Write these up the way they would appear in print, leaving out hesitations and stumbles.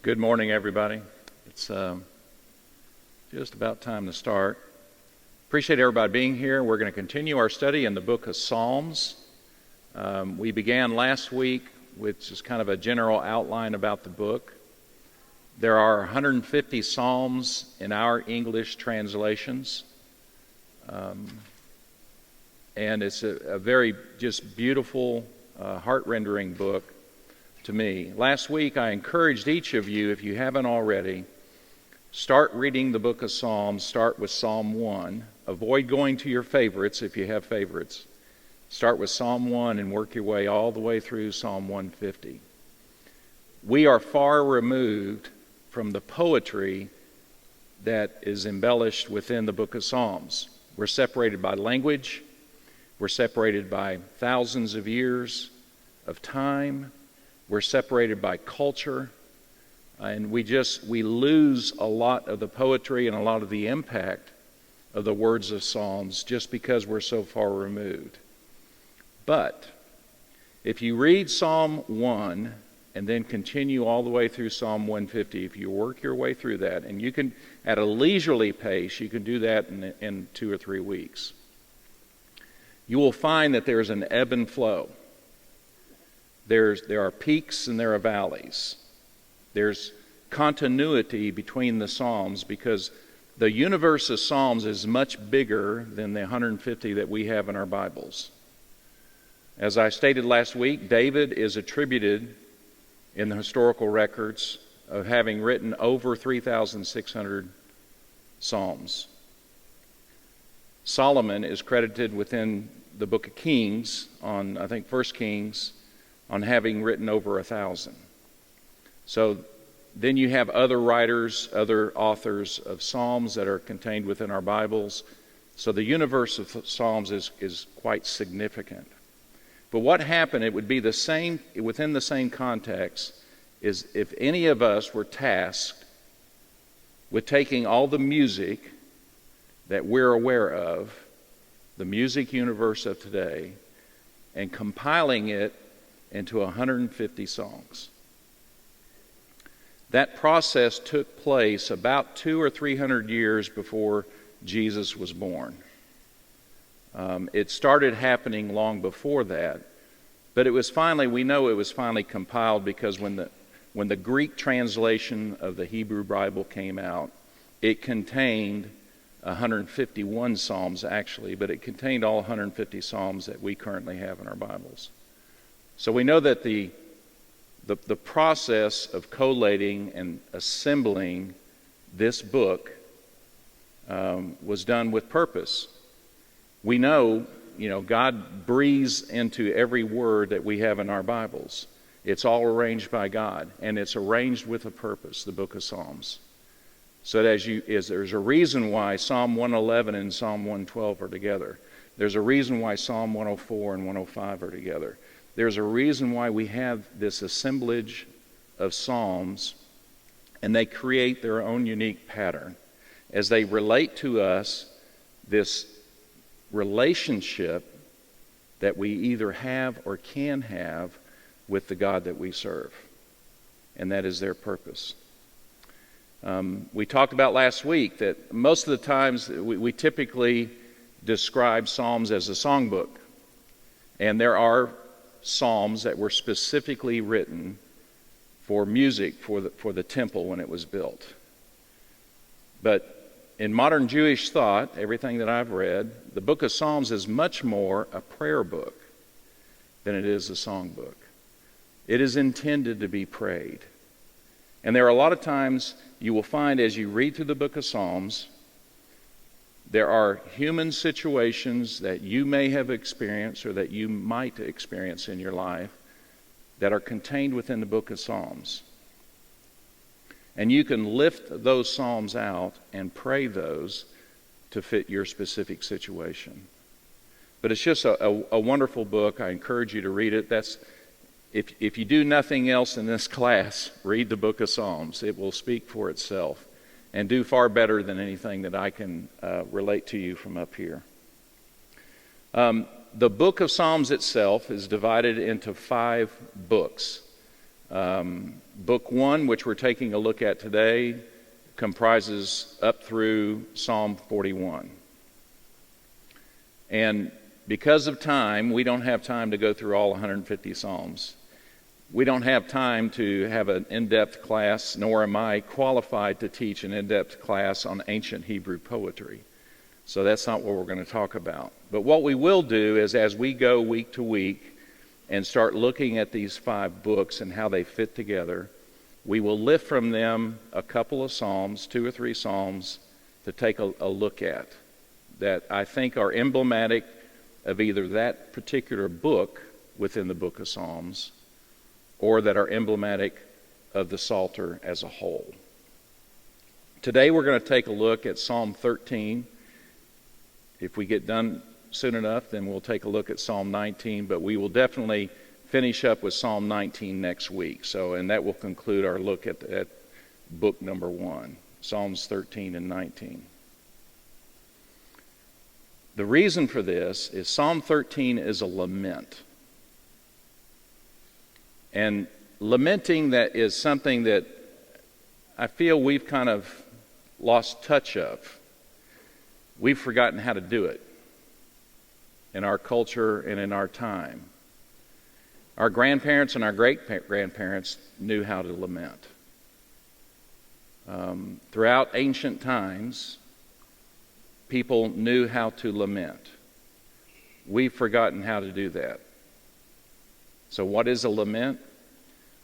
Good morning, everybody. It's just about time to start. Appreciate everybody being here. We're going to continue our study in the book of Psalms. We began last week with just kind of a general outline about the book. There are 150 Psalms in our English translations. And it's a very just beautiful, heart-rendering book to me. Last week I encouraged each of you, if you haven't already, start reading the book of Psalms. Start with Psalm 1. Avoid going to your favorites if you have favorites. Start with Psalm 1 and work your way all the way through Psalm 150. We are far removed from the poetry that is embellished within the book of Psalms. We're separated by language. We're separated by thousands of years of time. We're separated by culture, and we lose a lot of the poetry and a lot of the impact of the words of Psalms just because we're so far removed. But if you read Psalm 1 and then continue all the way through Psalm 150, if you work your way through that, and you can, at a leisurely pace, you can do that in 2 or 3 weeks, you will find that there's an ebb and flow. There are peaks and there are valleys. There's continuity between the Psalms because the universe of Psalms is much bigger than the 150 that we have in our Bibles. As I stated last week, David is attributed in the historical records of having written over 3,600 Psalms. Solomon is credited within the book of Kings, on I think 1 Kings, on having written over 1,000. So then you have other writers, other authors of Psalms that are contained within our Bibles. So the universe of Psalms is quite significant. But what happened, it would be the same, within the same context, is if any of us were tasked with taking all the music that we're aware of, the music universe of today, and compiling it into 150 songs. That process took place about 200 or 300 years before Jesus was born. It started happening long before that, but we know it was finally compiled because when the Greek translation of the Hebrew Bible came out, it contained 151 Psalms actually, but it contained all 150 Psalms that we currently have in our Bibles. So we know that the process of collating and assembling this book was done with purpose. We know, God breathes into every word that we have in our Bibles. It's all arranged by God, and it's arranged with a purpose, the book of Psalms. So there's a reason why Psalm 111 and Psalm 112 are together. There's a reason why Psalm 104 and 105 are together. There's a reason why we have this assemblage of Psalms, and they create their own unique pattern as they relate to us this relationship that we either have or can have with the God that we serve. And that is their purpose. We talked about last week that most of the times we typically describe Psalms as a songbook. And there are Psalms that were specifically written for music for the temple when it was built. But in modern Jewish thought, everything that I've read, the book of Psalms is much more a prayer book than it is a songbook. It is intended to be prayed. And there are a lot of times you will find as you read through the book of Psalms, there are human situations that you may have experienced or that you might experience in your life that are contained within the book of Psalms. And you can lift those Psalms out and pray those to fit your specific situation. But it's just a wonderful book. I encourage you to read it. If you do nothing else in this class, read the book of Psalms. It will speak for itself and do far better than anything that I can relate to you from up here. The book of Psalms itself is divided into 5 books. Book 1, which we're taking a look at today, comprises up through Psalm 41. And because of time, we don't have time to go through all 150 Psalms. We don't have time to have an in-depth class, nor am I qualified to teach an in-depth class on ancient Hebrew poetry. So that's not what we're going to talk about. But what we will do is, as we go week to week and start looking at these 5 books and how they fit together, we will lift from them a couple of Psalms, 2 or 3 Psalms, to take a look at that I think are emblematic of either that particular book within the book of Psalms or that are emblematic of the Psalter as a whole. Today we're going to take a look at Psalm 13. If we get done soon enough, then we'll take a look at Psalm 19, but we will definitely finish up with Psalm 19 next week. And that will conclude our look at book number 1, Psalms 13 and 19. The reason for this is Psalm 13 is a lament. And lamenting that is something that I feel we've kind of lost touch of. We've forgotten how to do it in our culture and in our time. Our grandparents and our great-grandparents knew how to lament. Throughout ancient times, people knew how to lament. We've forgotten how to do that. So what is a lament?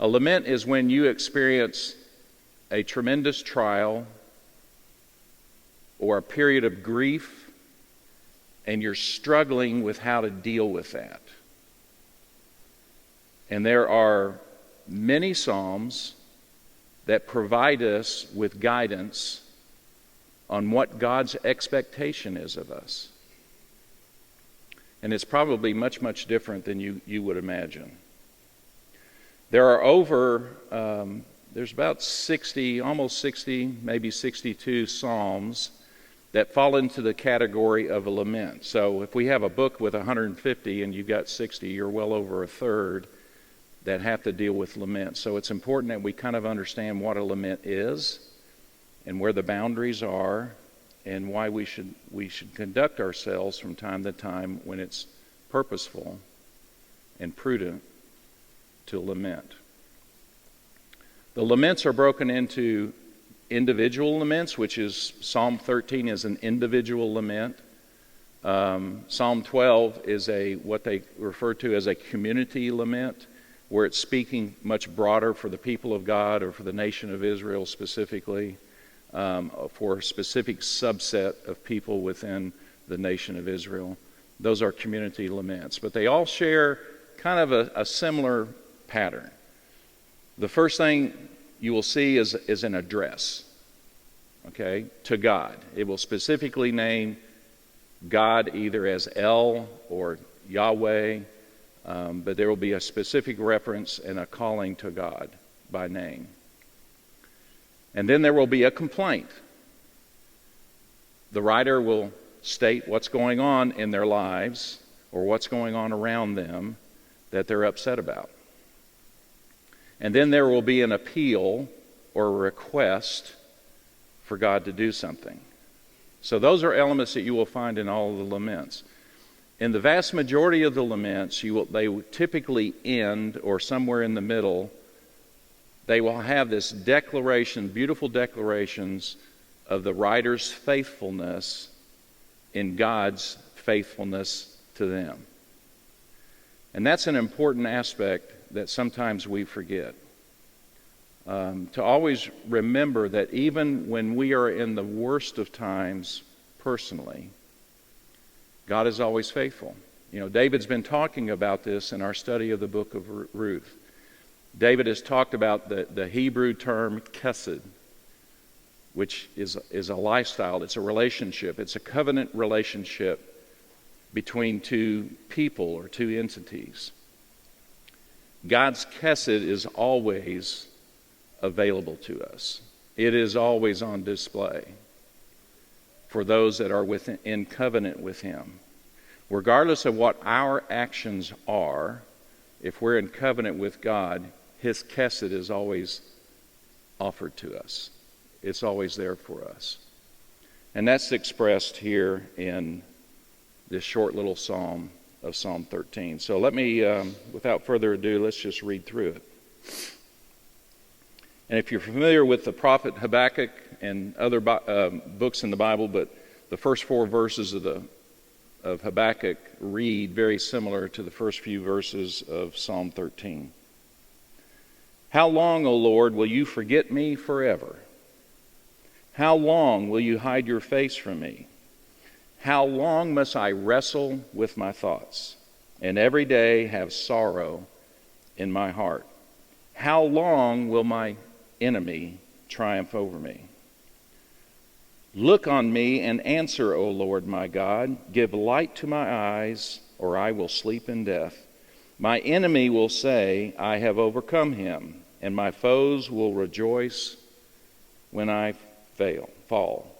A lament is when you experience a tremendous trial or a period of grief and you're struggling with how to deal with that. And there are many Psalms that provide us with guidance on what God's expectation is of us. And it's probably much, much different than you would imagine. There are there's about 60, almost 60, maybe 62 Psalms that fall into the category of a lament. So if we have a book with 150 and you've got 60, you're well over a third that have to deal with lament. So it's important that we kind of understand what a lament is and where the boundaries are and why we should conduct ourselves from time to time when it's purposeful and prudent to lament. The laments are broken into individual laments, which is Psalm 13 is an individual lament. Psalm 12 is what they refer to as a community lament, where it's speaking much broader for the people of God or for the nation of Israel specifically, for a specific subset of people within the nation of Israel. Those are community laments. But they all share kind of a similar pattern. The first thing you will see is an address, okay, to God. It will specifically name God either as El or Yahweh, but there will be a specific reference and a calling to God by name. And then there will be a complaint. The writer will state what's going on in their lives or what's going on around them that they're upset about. And then there will be an appeal or a request for God to do something. So those are elements that you will find in all of the laments. In the vast majority of the laments, they will typically end, or somewhere in the middle, they will have this declaration, beautiful declarations of the writer's faithfulness in God's faithfulness to them. And that's an important aspect that sometimes we forget. To always remember that even when we are in the worst of times personally, God is always faithful. You know, David's been talking about this in our study of the book of Ruth. David has talked about the Hebrew term chesed, which is a lifestyle. It's a relationship. It's a covenant relationship between two people or two entities. God's chesed is always available to us. It is always on display for those that are in covenant with Him. Regardless of what our actions are, if we're in covenant with God, His chesed is always offered to us. It's always there for us. And that's expressed here in this short little psalm of Psalm 13. So let me, without further ado, let's just read through it. And if you're familiar with the prophet Habakkuk and other books in the Bible, but the first 4 verses of Habakkuk read very similar to the first few verses of Psalm 13. How long, O Lord, will you forget me forever? How long will you hide your face from me? How long must I wrestle with my thoughts, and every day have sorrow in my heart? How long will my enemy triumph over me? Look on me and answer, O Lord my God. Give light to my eyes, or I will sleep in death. My enemy will say, I have overcome him, and my foes will rejoice when I fall.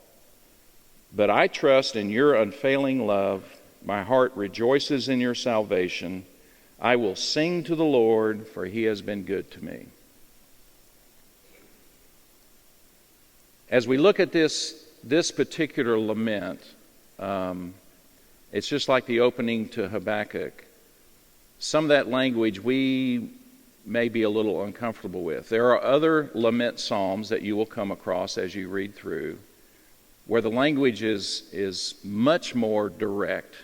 But I trust in your unfailing love. My heart rejoices in your salvation. I will sing to the Lord, for he has been good to me. As we look at this particular lament, it's just like the opening to Habakkuk. Some of that language we may be a little uncomfortable with. There are other lament psalms that you will come across as you read through, where the language is much more direct,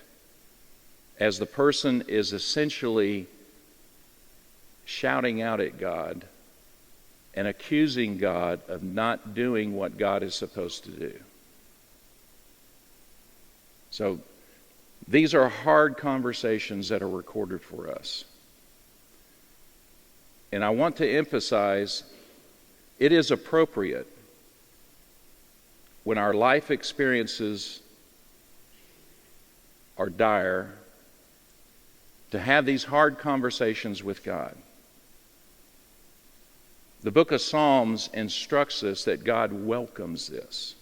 as the person is essentially shouting out at God and accusing God of not doing what God is supposed to do. So these are hard conversations that are recorded for us. And I want to emphasize, it is appropriate when our life experiences are dire to have these hard conversations with God. The book of Psalms instructs us that God welcomes this.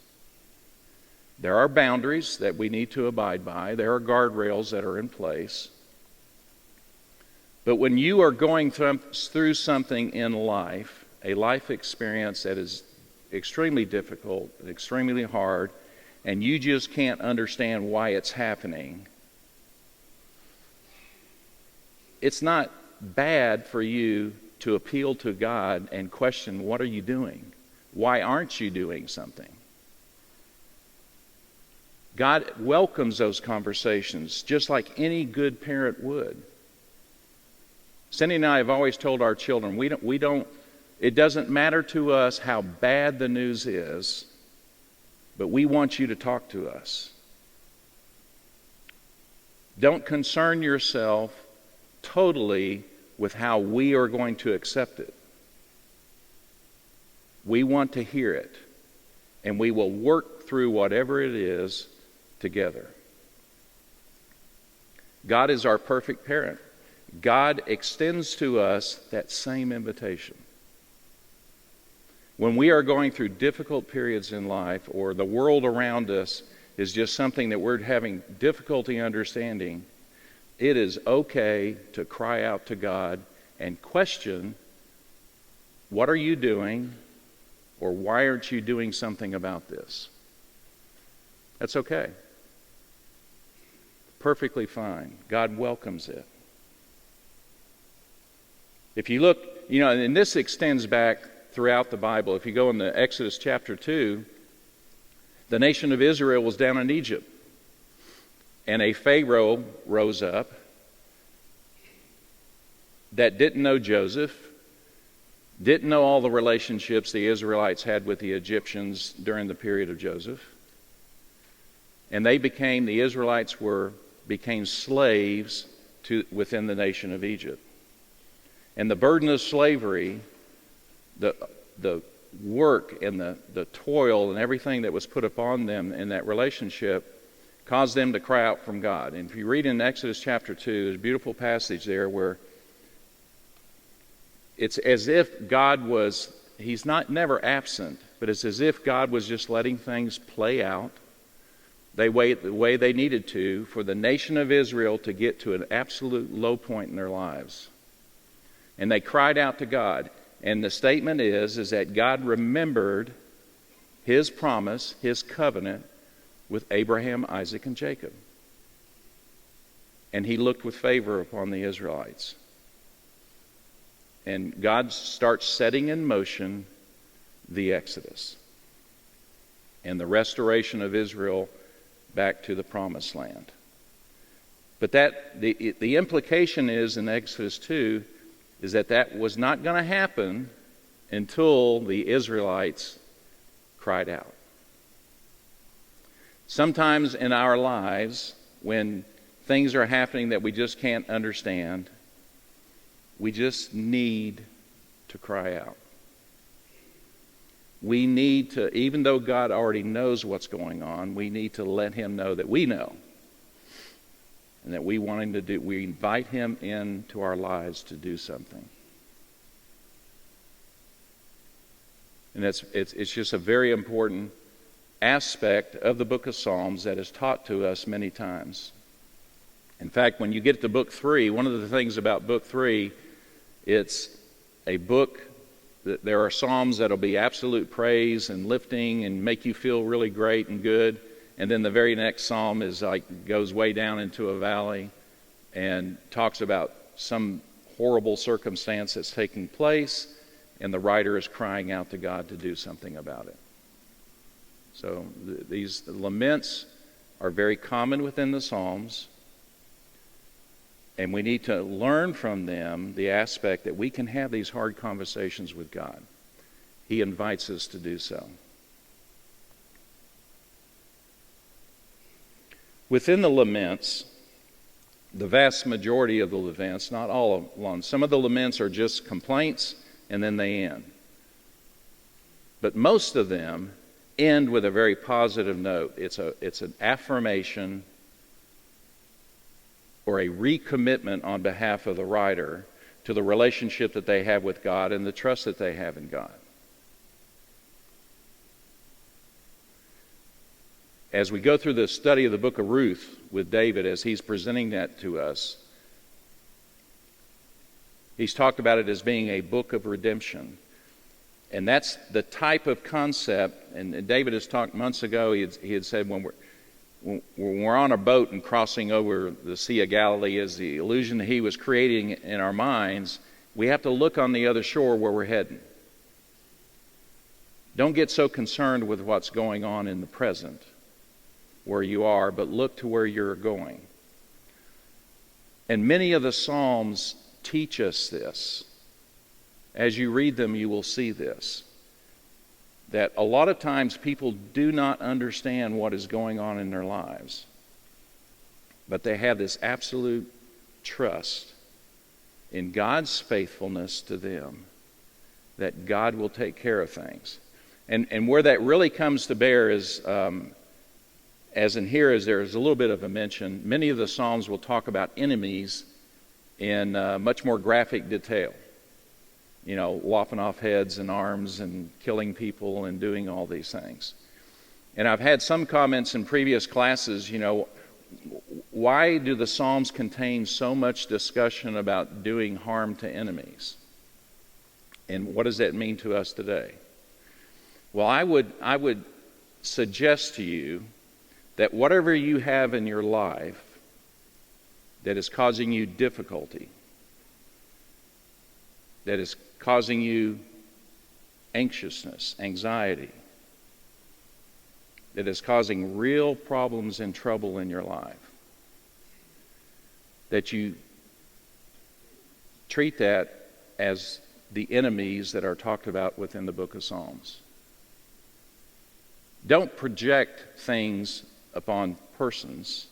There are boundaries that we need to abide by. There are guardrails that are in place. But when you are going through something in life, a life experience that is extremely difficult, extremely hard, and you just can't understand why it's happening, it's not bad for you to appeal to God and question, what are you doing? Why aren't you doing something? God welcomes those conversations just like any good parent would. Cindy and I have always told our children, it doesn't matter to us how bad the news is, but we want you to talk to us. Don't concern yourself totally with how we are going to accept it. We want to hear it, and we will work through whatever it is together. God is our perfect parent. God extends to us that same invitation. When we are going through difficult periods in life, or the world around us is just something that we're having difficulty understanding, it is okay to cry out to God and question, what are you doing, or why aren't you doing something about this? That's okay. Perfectly fine. God welcomes it. If you look, and this extends back throughout the Bible. If you go into Exodus chapter 2, the nation of Israel was down in Egypt. And a Pharaoh rose up that didn't know Joseph, didn't know all the relationships the Israelites had with the Egyptians during the period of Joseph. And the Israelites became slaves within the nation of Egypt. And the burden of slavery, the work and the toil and everything that was put upon them in that relationship caused them to cry out from God. And if you read in Exodus chapter 2, there's a beautiful passage there where it's as if God he's never absent, but it's as if God was just letting things play out the way they needed to for the nation of Israel to get to an absolute low point in their lives. And they cried out to God. And the statement is that God remembered his promise, his covenant with Abraham, Isaac, and Jacob. And he looked with favor upon the Israelites. And God starts setting in motion the Exodus and the restoration of Israel back to the promised land. But the implication is in Exodus 2 is that was not going to happen until the Israelites cried out. Sometimes in our lives, when things are happening that we just can't understand, we just need to cry out. We need to, even though God already knows what's going on, we need to let him know that we know. And that we invite him into our lives to do something. And it's just a very important aspect of the book of Psalms that is taught to us many times. In fact, when you get to book 3, one of the things about book 3, it's a book that there are Psalms that'll be absolute praise and lifting and make you feel really great and good. And then the very next psalm is goes way down into a valley and talks about some horrible circumstance that's taking place, and the writer is crying out to God to do something about it. So these laments are very common within the Psalms, and we need to learn from them the aspect that we can have these hard conversations with God. He invites us to do so. Within the laments, the vast majority of the laments, not all of them, some of the laments are just complaints and then they end. But most of them end with a very positive note. It's an affirmation or a recommitment on behalf of the writer to the relationship that they have with God and the trust that they have in God. As we go through the study of the book of Ruth with David, as he's presenting that to us, he's talked about it as being a book of redemption. And that's the type of concept, and David has talked months ago, he had said when we're on a boat and crossing over the Sea of Galilee, is the illusion that he was creating in our minds, we have to look on the other shore where we're heading. Don't get so concerned with what's going on in the present, where you are, but look to where you're going. And many of the Psalms teach us this. As you read them, you will see this. That a lot of times people do not understand what is going on in their lives. But they have this absolute trust in God's faithfulness to them, that God will take care of things. And where that really comes to bear is, as in here, is there's a little bit of a mention. Many of the Psalms will talk about enemies in much more graphic detail. You know, lopping off heads and arms and killing people and doing all these things. And I've had some comments in previous classes, why do the Psalms contain so much discussion about doing harm to enemies? And what does that mean to us today? Well, I would suggest to you that whatever you have in your life that is causing you difficulty, that is causing you anxiousness, anxiety, that is causing real problems and trouble in your life, that you treat that as the enemies that are talked about within the book of Psalms. Don't project things upon persons,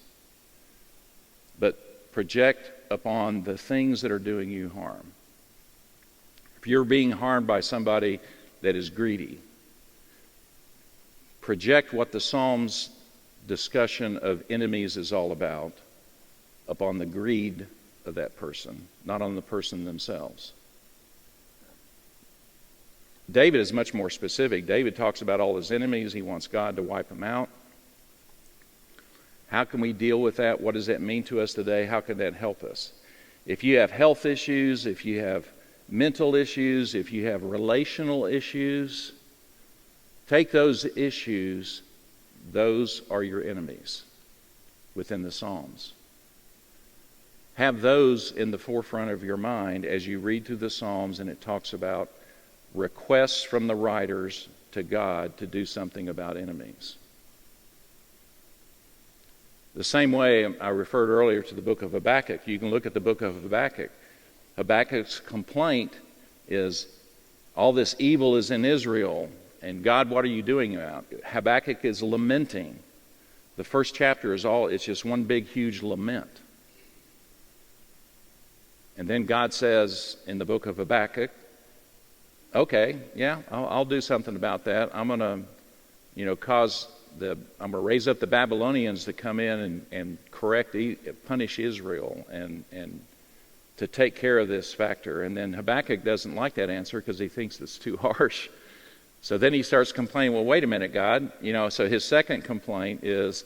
but project upon the things that are doing you harm. If you're being harmed by somebody that is greedy, project what the Psalms discussion of enemies is all about upon the greed of that person, not on the person themselves. David is much more specific. David talks about all his enemies. He wants God to wipe them out. How can we deal with that? What does that mean to us today? How can that help us? If you have health issues, if you have mental issues, if you have relational issues, take those issues, those are your enemies within the Psalms. Have those in the forefront of your mind as you read through the Psalms, and it talks about requests from the writers to God to do something about enemies. The same way I referred earlier to the book of Habakkuk. You can look at the book of Habakkuk. Habakkuk's complaint is, all this evil is in Israel, and God, what are you doing about it? Habakkuk is lamenting. The first chapter it's just one big, huge lament. And then God says in the book of Habakkuk, okay, yeah, I'll do something about that. I'm going to, I'm going to raise up the Babylonians to come in and punish Israel and to take care of this factor. And then Habakkuk doesn't like that answer because he thinks it's too harsh. So then he starts complaining, well, wait a minute, God. So his second complaint is,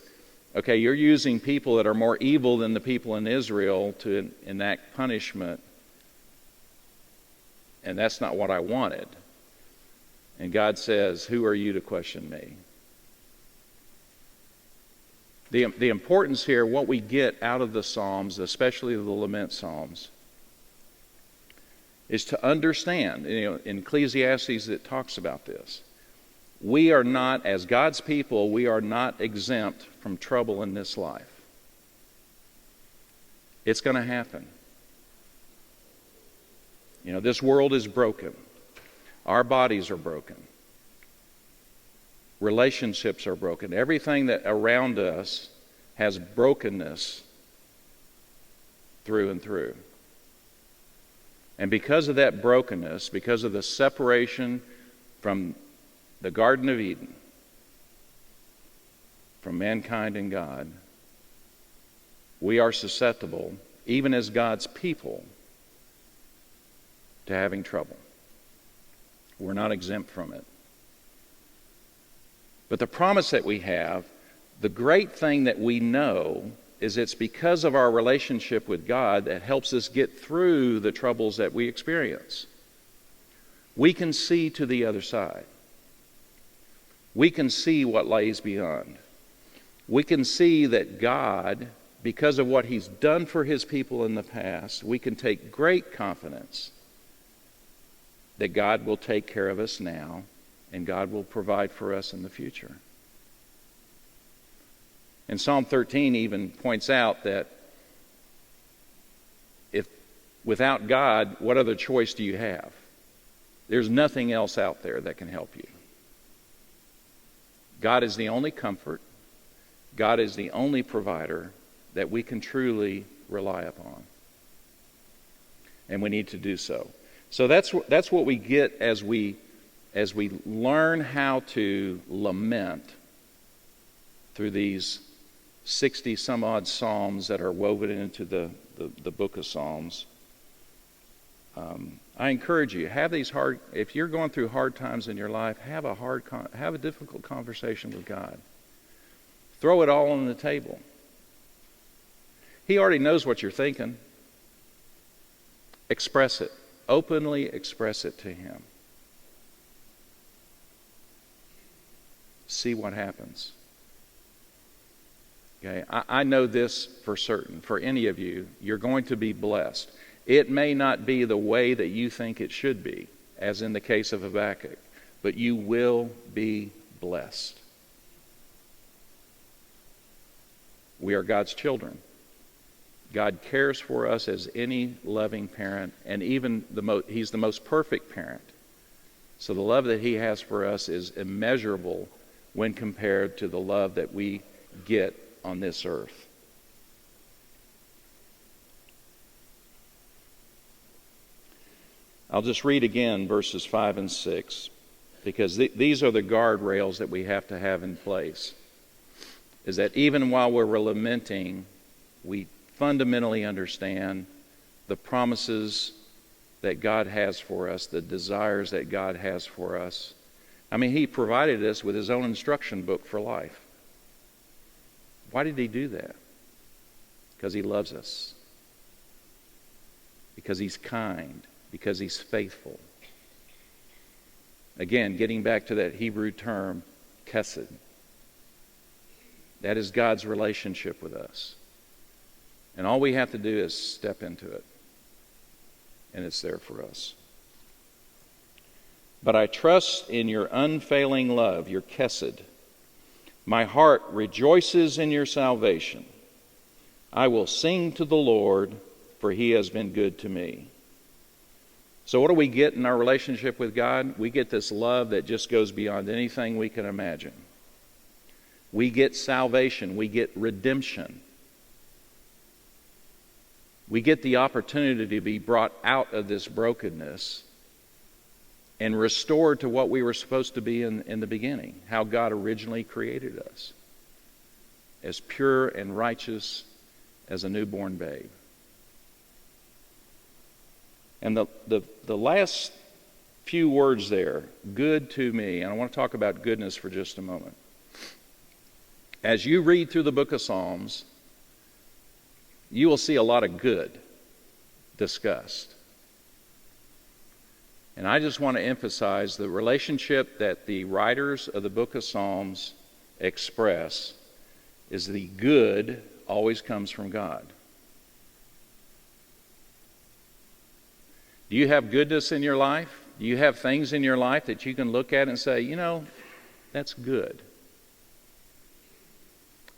okay, you're using people that are more evil than the people in Israel to enact punishment, and that's not what I wanted. And God says, who are you to question me? The importance here, what we get out of the Psalms, especially the lament Psalms, is to understand, in Ecclesiastes it talks about this. We are not, as God's people, we are not exempt from trouble in this life. It's going to happen. This world is broken. Our bodies are broken. Relationships are broken. Everything that around us has brokenness through and through. And because of that brokenness, because of the separation from the Garden of Eden, from mankind and God, we are susceptible, even as God's people, to having trouble. We're not exempt from it. But the promise that we have, the great thing that we know, is it's because of our relationship with God that helps us get through the troubles that we experience. We can see to the other side. We can see what lays beyond. We can see that God, because of what He's done for His people in the past, we can take great confidence that God will take care of us now and God will provide for us in the future. And Psalm 13 even points out that if without God, what other choice do you have? There's nothing else out there that can help you. God is the only comfort. God is the only provider that we can truly rely upon. And we need to do so. So that's what we get as we learn how to lament through these 60 some odd Psalms that are woven into the book of Psalms. I encourage you, if you're going through hard times in your life, have a difficult conversation with God. Throw it all on the table. He already knows what you're thinking. Express it. Openly express it to Him. See what happens. Okay, I know this for certain. For any of you, you're going to be blessed. It may not be the way that you think it should be, as in the case of Habakkuk, but you will be blessed. We are God's children. God cares for us as any loving parent, and even He's the most perfect parent. So the love that He has for us is immeasurable when compared to the love that we get on this earth. I'll just read again verses 5 and 6, because these are the guardrails that we have to have in place. Is that even while we're lamenting, we fundamentally understand the promises that God has for us, the desires that God has for us. I mean, He provided us with His own instruction book for life. Why did He do that? Because He loves us. Because He's kind. because He's faithful. Again, getting back to that Hebrew term, chesed. That is God's relationship with us. And all we have to do is step into it. And it's there for us. But I trust in your unfailing love, your chesed. My heart rejoices in your salvation. I will sing to the Lord, for He has been good to me. So what do we get in our relationship with God? We get this love that just goes beyond anything we can imagine. We get salvation. We get redemption. We get the opportunity to be brought out of this brokenness and restored to what we were supposed to be in the beginning, how God originally created us, as pure and righteous as a newborn babe. And the last few words there, good to me, and I want to talk about goodness for just a moment. As you read through the book of Psalms, you will see a lot of good discussed. And I just want to emphasize the relationship that the writers of the book of Psalms express is the good always comes from God. Do you have goodness in your life? Do you have things in your life that you can look at and say, you know, that's good?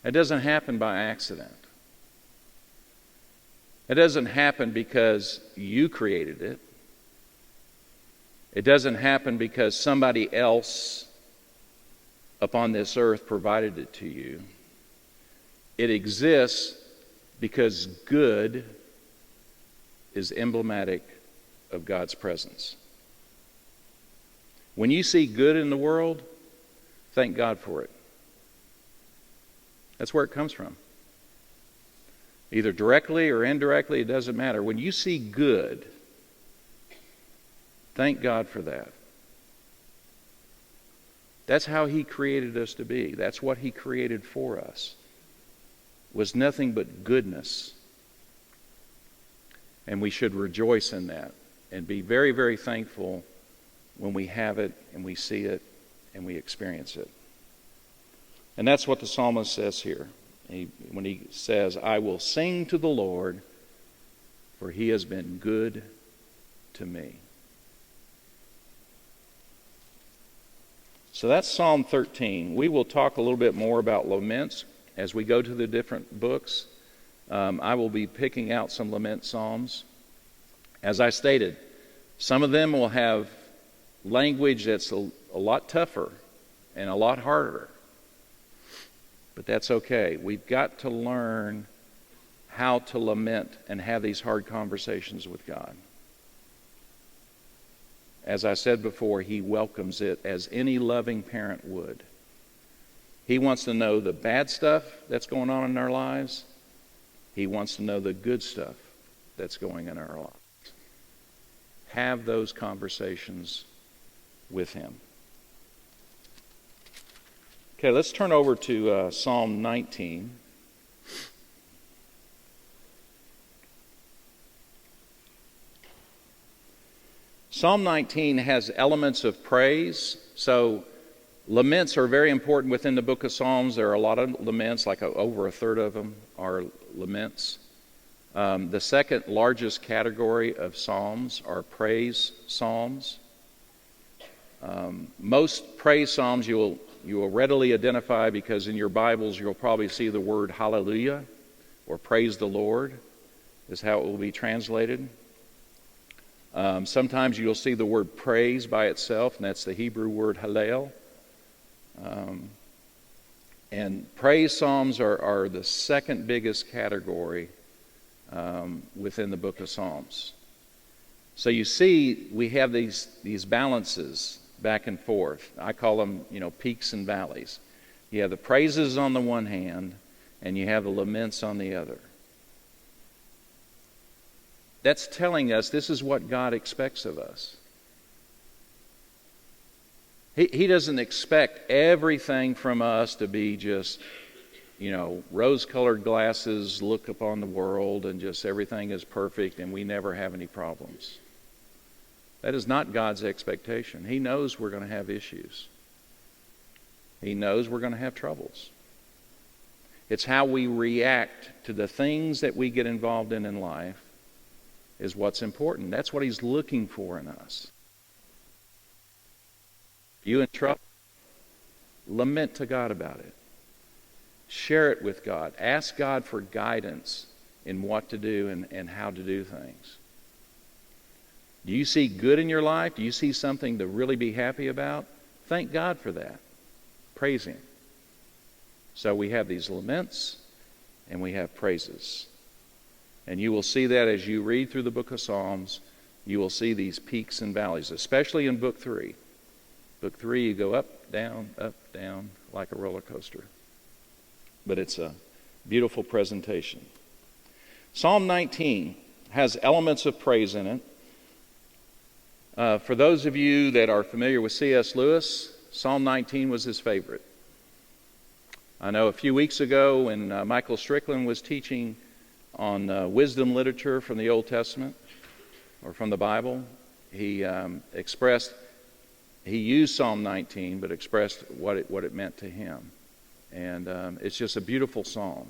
It doesn't happen by accident. It doesn't happen because you created it. It doesn't happen because somebody else upon this earth provided it to you. It exists because good is emblematic of God's presence. When you see good in the world, thank God for it. That's where it comes from. Either directly or indirectly, it doesn't matter. When you see good, thank God for that. That's how He created us to be. That's what He created for us. Was nothing but goodness. And we should rejoice in that and be very, very thankful when we have it and we see it and we experience it. And that's what the psalmist says here. When he says, I will sing to the Lord, for He has been good to me. So that's Psalm 13. We will talk a little bit more about laments as we go to the different books. I will be picking out some lament psalms. As I stated, some of them will have language that's a lot tougher and a lot harder. But that's okay. We've got to learn how to lament and have these hard conversations with God. As I said before, He welcomes it as any loving parent would. He wants to know the bad stuff that's going on in our lives. He wants to know the good stuff that's going in our lives. Have those conversations with Him. Okay, let's turn over to Psalm 19. Psalm 19 has elements of praise. So laments are very important within the book of Psalms. There are a lot of laments, like over a third of them are laments. The second largest category of psalms are praise psalms. Most praise psalms you will readily identify because in your Bibles you'll probably see the word hallelujah or praise the Lord is how it will be translated. Sometimes you'll see the word praise by itself, and that's the Hebrew word hallel. And praise psalms are the second biggest category within the book of Psalms. So you see we have these balances back and forth. I call them, peaks and valleys. You have the praises on the one hand, and you have the laments on the other. That's telling us this is what God expects of us. He doesn't expect everything from us to be just, rose-colored glasses, look upon the world, and just everything is perfect and we never have any problems. That is not God's expectation. He knows we're going to have issues. He knows we're going to have troubles. It's how we react to the things that we get involved in life is what's important. That's what He's looking for in us. You in trouble? Lament to God about it. Share it with God. Ask God for guidance in what to do and how to do things. Do you see good in your life? Do you see something to really be happy about? Thank God for that. Praise Him. So we have these laments and we have praises. And you will see that as you read through the book of Psalms, you will see these peaks and valleys, especially in Book 3. Book 3, you go up, down, like a roller coaster. But it's a beautiful presentation. Psalm 19 has elements of praise in it. For those of you that are familiar with C.S. Lewis, Psalm 19 was his favorite. I know a few weeks ago when Michael Strickland was teaching on wisdom literature from the Old Testament or from the Bible, he used Psalm 19 but expressed what it meant to him. And it's just a beautiful psalm.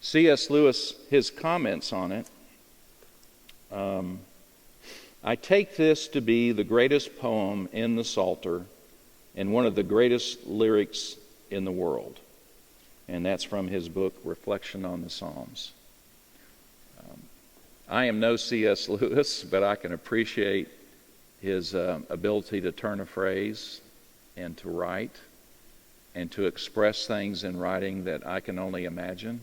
C.S. Lewis, his comments on it, I take this to be the greatest poem in the Psalter and one of the greatest lyrics in the world. And that's from his book, Reflection on the Psalms. I am no C.S. Lewis, but I can appreciate his ability to turn a phrase and to write and to express things in writing that I can only imagine.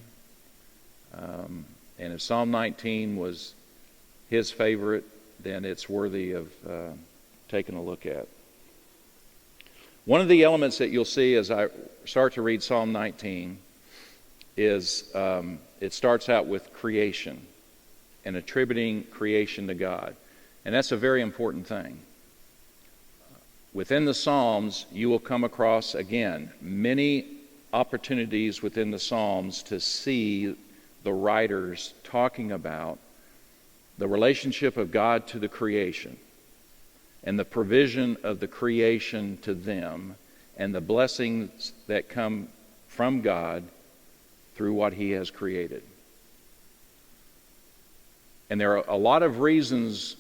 And if Psalm 19 was his favorite, then it's worthy of taking a look at. One of the elements that you'll see as I start to read Psalm 19 is it starts out with creation and attributing creation to God. And that's a very important thing. Within the Psalms, you will come across, again, many opportunities within the Psalms to see the writers talking about the relationship of God to the creation and the provision of the creation to them and the blessings that come from God through what He has created. And there are a lot of reasons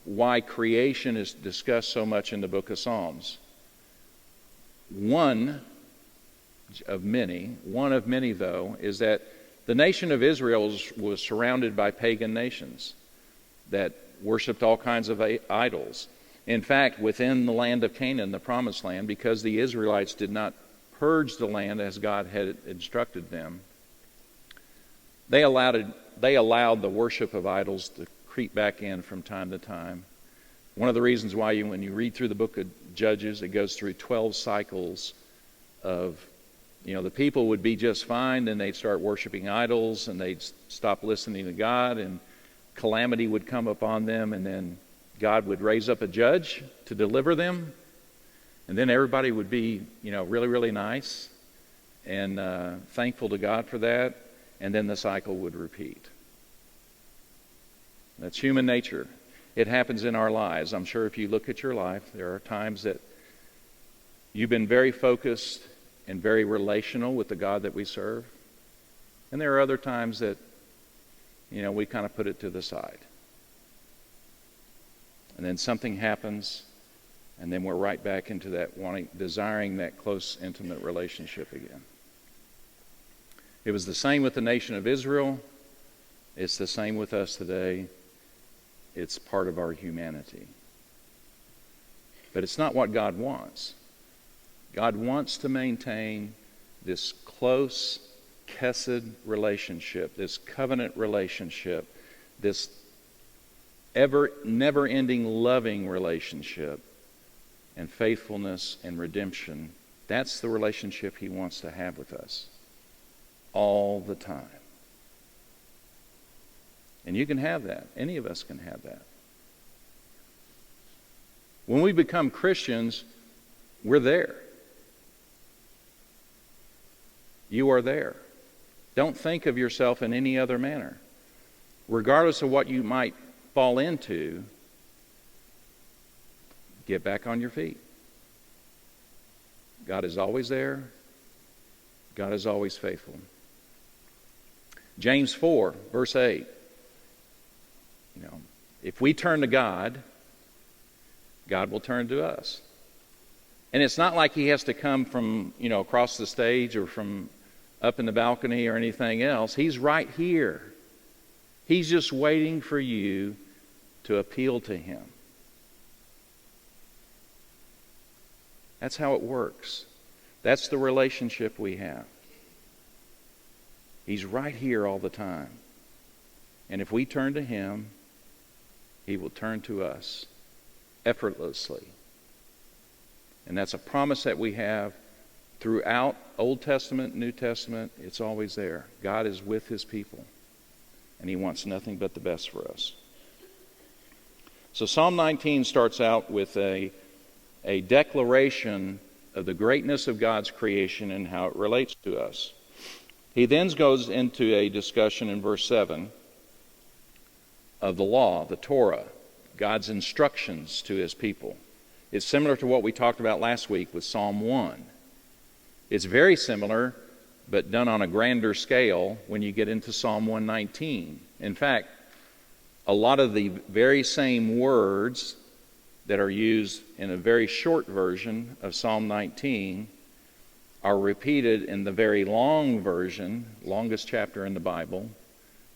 why creation is discussed so much in the book of Psalms. One of many though, is that the nation of Israel was surrounded by pagan nations that worshiped all kinds of idols. In fact, within the land of Canaan, the promised land, because the Israelites did not purge the land as God had instructed them, they allowed the worship of idols to creep back in from time to time. One of the reasons why when you read through the book of Judges, it goes through 12 cycles of, the people would be just fine, then they'd start worshiping idols, and they'd stop listening to God, and calamity would come upon them, and then God would raise up a judge to deliver them, and then everybody would be, really, really nice and thankful to God for that, and then the cycle would repeat. That's human nature. It happens in our lives. I'm sure if you look at your life, there are times that you've been very focused and very relational with the God that we serve, and there are other times that, we kind of put it to the side. And then something happens, and then we're right back into that desiring that close, intimate relationship again. It was the same with the nation of Israel. It's the same with us today. It's part of our humanity. But it's not what God wants. God wants to maintain this close, chesed relationship, this covenant relationship, this never-ending loving relationship and faithfulness and redemption. That's the relationship He wants to have with us all the time. And you can have that. Any of us can have that. When we become Christians, we're there. You are there. Don't think of yourself in any other manner. Regardless of what you might fall into, get back on your feet. God is always there. God is always faithful. James 4, verse 8. If we turn to God, God will turn to us. And it's not like he has to come from, across the stage or from up in the balcony or anything else. He's right here. He's just waiting for you to appeal to him. That's how it works. That's the relationship we have. He's right here all the time. And if we turn to him, he will turn to us effortlessly. And that's a promise that we have throughout Old Testament, New Testament. It's always there. God is with his people, and he wants nothing but the best for us. So Psalm 19 starts out with a declaration of the greatness of God's creation and how it relates to us. He then goes into a discussion in verse 7 of the law, the Torah, God's instructions to his people. It's similar to what we talked about last week with Psalm 1. It's very similar, but done on a grander scale when you get into Psalm 119. In fact, a lot of the very same words that are used in a very short version of Psalm 19 are repeated in the very long version, longest chapter in the Bible,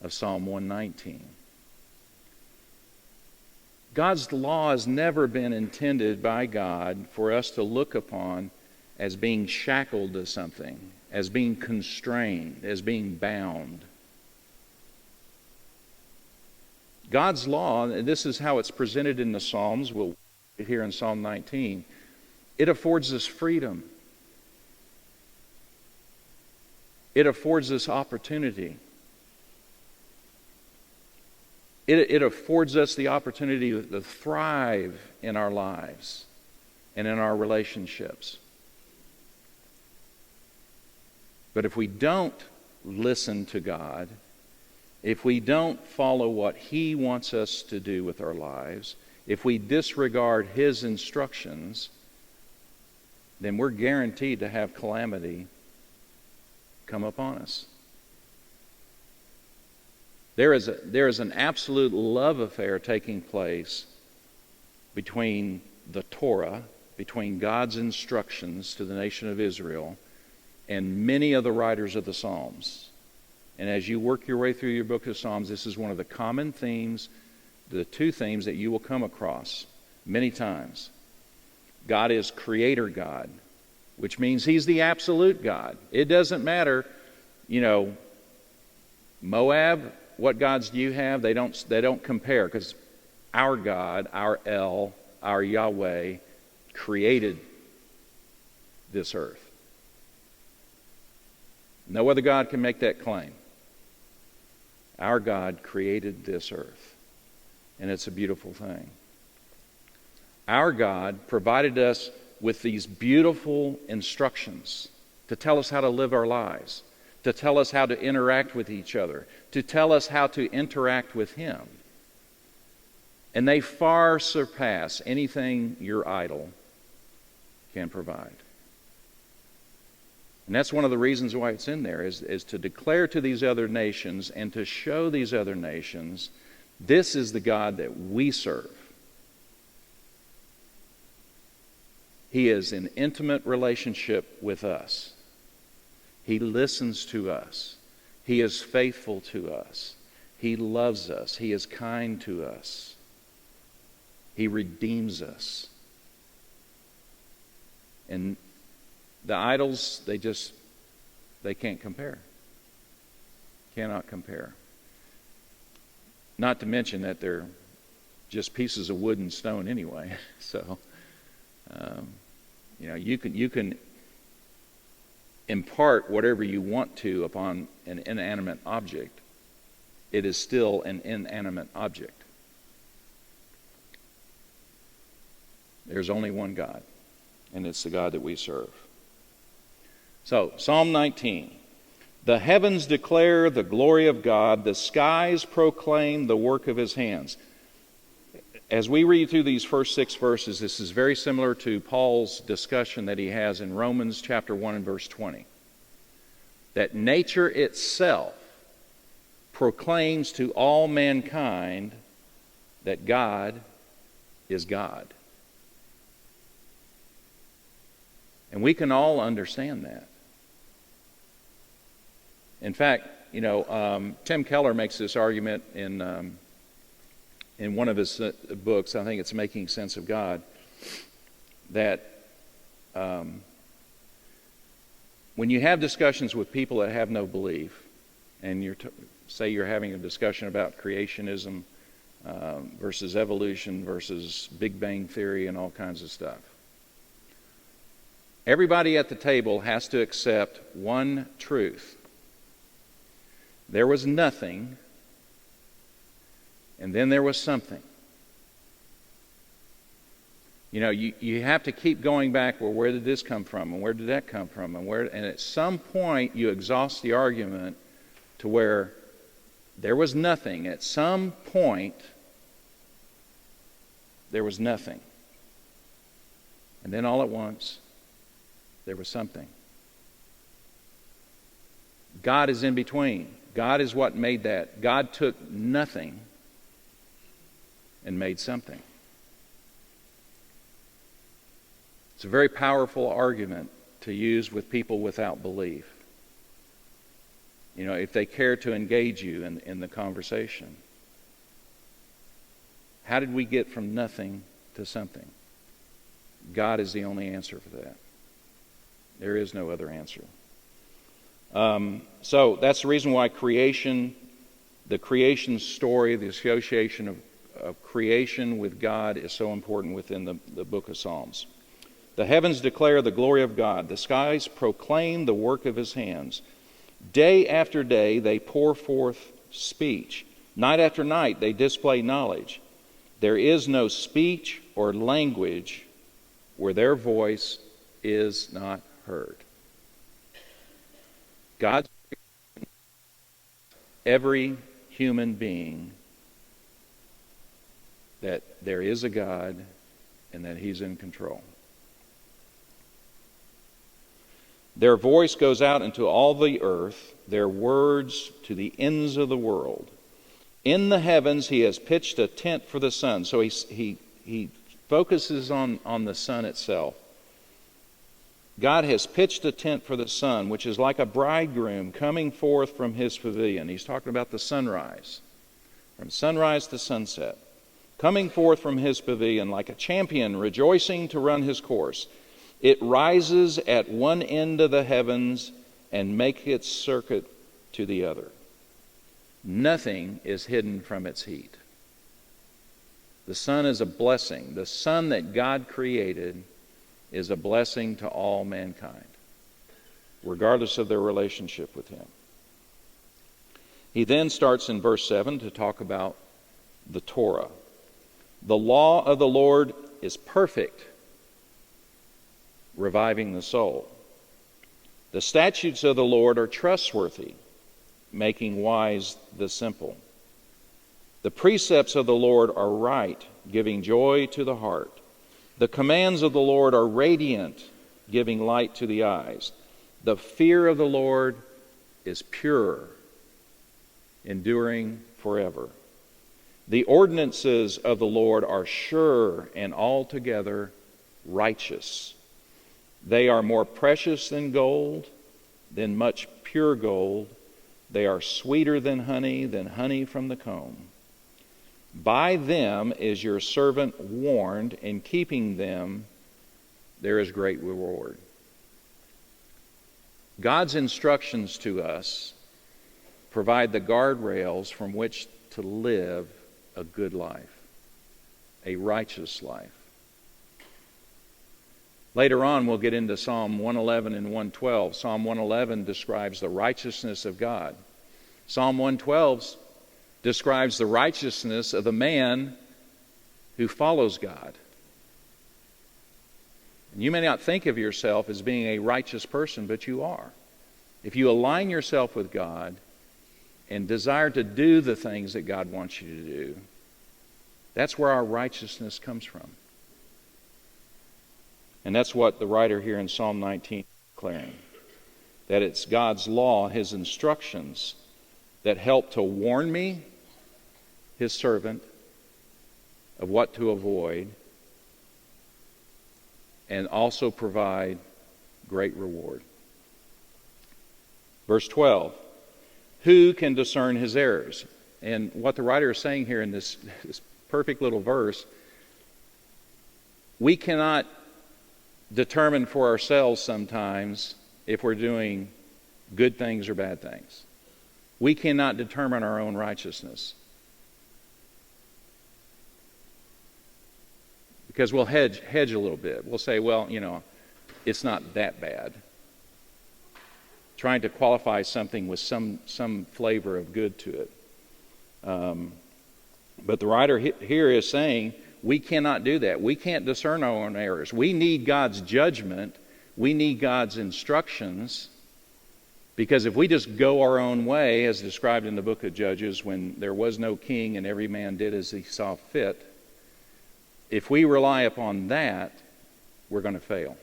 of Psalm 119. God's law has never been intended by God for us to look upon as being shackled to something, as being constrained, as being bound. God's law, and this is how it's presented in the Psalms, we'll here in Psalm 19, it affords us freedom. It affords us opportunity. It affords us the opportunity to thrive in our lives and in our relationships. But if we don't listen to God, if we don't follow what he wants us to do with our lives, if we disregard his instructions, then we're guaranteed to have calamity come upon us. There is an absolute love affair taking place between the Torah, between God's instructions to the nation of Israel, and many of the writers of the Psalms. And as you work your way through your book of Psalms, this is one of the common themes, the two themes that you will come across many times. God is Creator God, which means he's the absolute God. It doesn't matter, Moab, what gods do you have? They don't compare, because our God, our El, our Yahweh, created this earth. No other God can make that claim. Our God created this earth, and it's a beautiful thing. Our God provided us with these beautiful instructions to tell us how to live our lives, to tell us how to interact with each other, to tell us how to interact with him. And they far surpass anything your idol can provide. And that's one of the reasons why it's in there, is to declare to these other nations and to show these other nations, this is the God that we serve. He is in intimate relationship with us. He listens to us. He is faithful to us. He loves us. He is kind to us. He redeems us. And the idols, they can't compare. Cannot compare. Not to mention that they're just pieces of wood and stone anyway. So, you can impart whatever you want to upon an inanimate object. It is still an inanimate object. There's only one God, and it's the God that we serve. So, Psalm 19. The heavens declare the glory of God. The skies proclaim the work of his hands. As we read through these first 6 verses, this is very similar to Paul's discussion that he has in Romans chapter 1 and verse 20. That nature itself proclaims to all mankind that God is God. And we can all understand that. In fact, Tim Keller makes this argument in one of his books, I think it's Making Sense of God, that when you have discussions with people that have no belief, and say you're having a discussion about creationism versus evolution versus Big Bang Theory and all kinds of stuff, everybody at the table has to accept one truth. There was nothing, and then there was something. You have to keep going back, well, where did this come from? And where did that come from? And at some point, you exhaust the argument to where there was nothing. At some point, there was nothing. And then all at once, there was something. God is in between. God is what made that. God took nothing and made something. It's a very powerful argument to use with people without belief. If they care to engage you in the conversation. How did we get from nothing to something? God is the only answer for that. There is no other answer. So that's the reason why the creation story, the association of creation with God is so important within the book of Psalms. The heavens declare the glory of God. The skies proclaim the work of His hands. Day after day they pour forth speech. Night after night they display knowledge. There is no speech or language where their voice is not heard. God's every human being that there is a God and that He's in control. Their voice goes out into all the earth, their words to the ends of the world. In the heavens He has pitched a tent for the sun. So he focuses on the sun itself. God has pitched a tent for the sun, which is like a bridegroom coming forth from his pavilion. He's talking about the sunrise. From sunrise to sunset. Coming forth from his pavilion like a champion rejoicing to run his course. It rises at one end of the heavens and makes its circuit to the other. Nothing is hidden from its heat. The sun is a blessing. The sun that God created is a blessing to all mankind, regardless of their relationship with Him. He then starts in verse 7 to talk about the Torah. The law of the Lord is perfect, reviving the soul. The statutes of the Lord are trustworthy, making wise the simple. The precepts of the Lord are right, giving joy to the heart. The commands of the Lord are radiant, giving light to the eyes. The fear of the Lord is pure, enduring forever. The ordinances of the Lord are sure and altogether righteous. They are more precious than gold, than much pure gold. They are sweeter than honey from the comb. By them is your servant warned, in keeping them there is great reward. God's instructions to us provide the guardrails from which to live a good life, a righteous life. Later on, we'll get into Psalm 111 and 112. Psalm 111 describes the righteousness of God. Psalm 112 describes the righteousness of the man who follows God. And you may not think of yourself as being a righteous person, but you are. If you align yourself with God and desire to do the things that God wants you to do, That's where our righteousness comes from. And that's what the writer here in Psalm 19 is declaring. That it's God's law, His instructions, that help to warn me, His servant, of what to avoid, and also provide great reward. Verse 12, who can discern his errors? And what the writer is saying here in this perfect little verse, we cannot determine for ourselves sometimes if we're doing good things or bad things. We cannot determine our own righteousness. Because we'll hedge a little bit. We'll say, well, it's not that bad. Trying to qualify something with some flavor of good to it. But the writer here is saying we cannot do that. We can't discern our own errors. We need God's judgment. We need God's instructions. Because if we just go our own way, as described in the book of Judges, when there was no king and every man did as he saw fit, if we rely upon that, we're going to fail.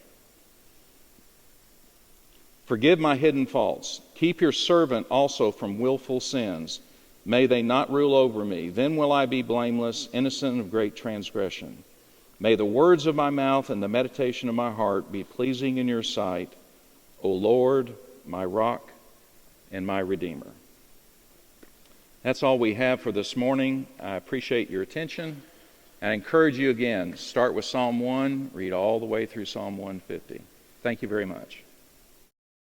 Forgive my hidden faults. Keep your servant also from willful sins. May they not rule over me. Then will I be blameless, innocent of great transgression. May the words of my mouth and the meditation of my heart be pleasing in your sight, O Lord, my rock and my redeemer. That's all we have for this morning. I appreciate your attention. I encourage you again, start with Psalm 1, read all the way through Psalm 150. Thank you very much.